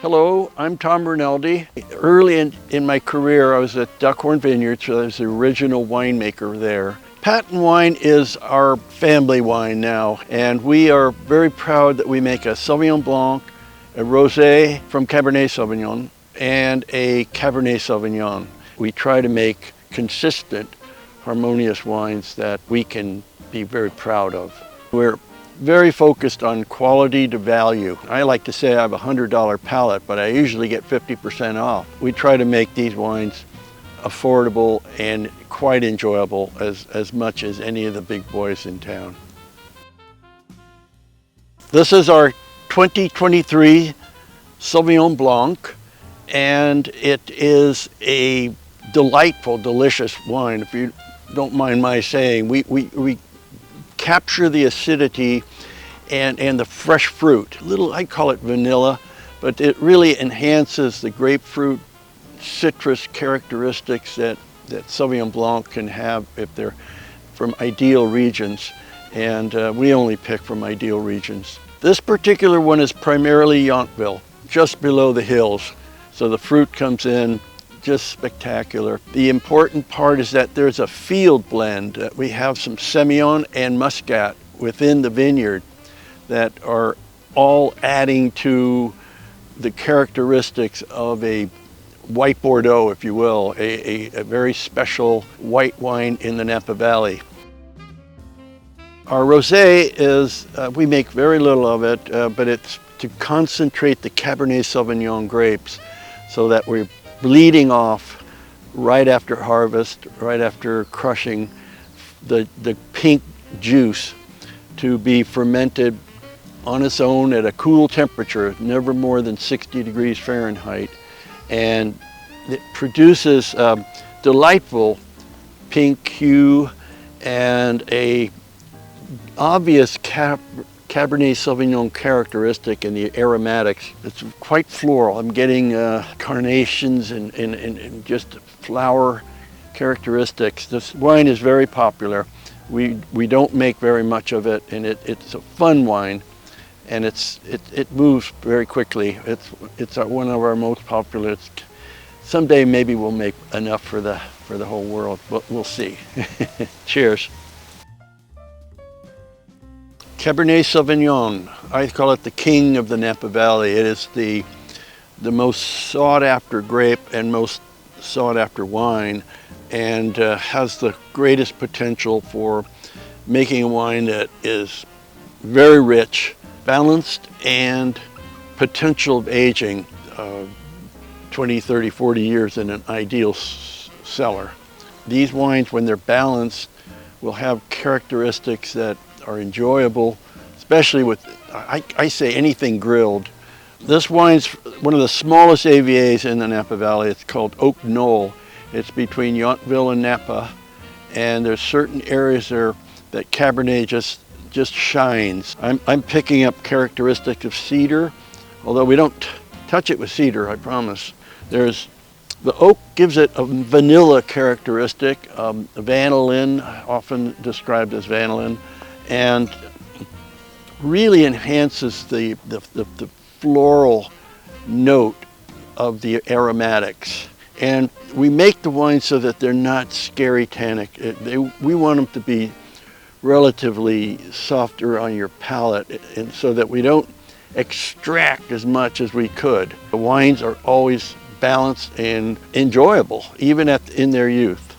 Hello, I'm Tom Rinaldi. Early in my career, I was at Duckhorn Vineyards, so I was the original winemaker there. Patent wine is our family wine now, and we are very proud that we make a Sauvignon Blanc, a Rosé from Cabernet Sauvignon, and a Cabernet Sauvignon. We try to make consistent, harmonious wines that we can be very proud of. We're very focused on quality to value. I like to say I have a $100 palate, but I usually get 50% off. We try to make these wines affordable and quite enjoyable as much as any of the big boys in town. This is our 2023 Sauvignon Blanc, and it is a delightful, delicious wine. If you don't mind my saying, we capture the acidity and the fresh fruit. I call it vanilla, but it really enhances the grapefruit citrus characteristics that Sauvignon Blanc can have if they're from ideal regions. And we only pick from ideal regions. This particular one is primarily Yountville, just below the hills. So the fruit comes in just spectacular. The important part is that there's a field blend. We have some Semillon and Muscat within the vineyard that are all adding to the characteristics of a white Bordeaux, if you will, a very special white wine in the Napa Valley. Our Rosé is, we make very little of it, but it's to concentrate the Cabernet Sauvignon grapes so that we're bleeding off right after harvest, right after crushing the pink juice to be fermented on its own at a cool temperature, never more than 60 degrees Fahrenheit. And it produces a delightful pink hue and a obvious Cabernet Sauvignon characteristic in the aromatics. It's quite floral. I'm getting carnations and just flower characteristics. This wine is very popular. We don't make very much of it, and it's a fun wine, and it moves very quickly. It's one of our most popular. Someday maybe we'll make enough for the whole world, but we'll see. Cheers. Cabernet Sauvignon, I call it the king of the Napa Valley. It is the most sought after grape and most sought after wine, and has the greatest potential for making a wine that is very rich, balanced, and potential of aging 20, 30, 40 years in an ideal cellar. These wines, when they're balanced, will have characteristics that are enjoyable, especially with, I say, anything grilled. This wine's one of the smallest AVAs in the Napa Valley. It's called Oak Knoll. It's between Yountville and Napa, and there's certain areas there that Cabernet just shines. I'm picking up characteristics of cedar, although we don't touch it with cedar, I promise. The oak gives it a vanilla characteristic, vanillin, often described as vanillin, and really enhances the floral note of the aromatics. And we make the wine so that they're not scary tannic. We want them to be relatively softer on your palate, and so that we don't extract as much as we could. The wines are always balanced and enjoyable, even in their youth.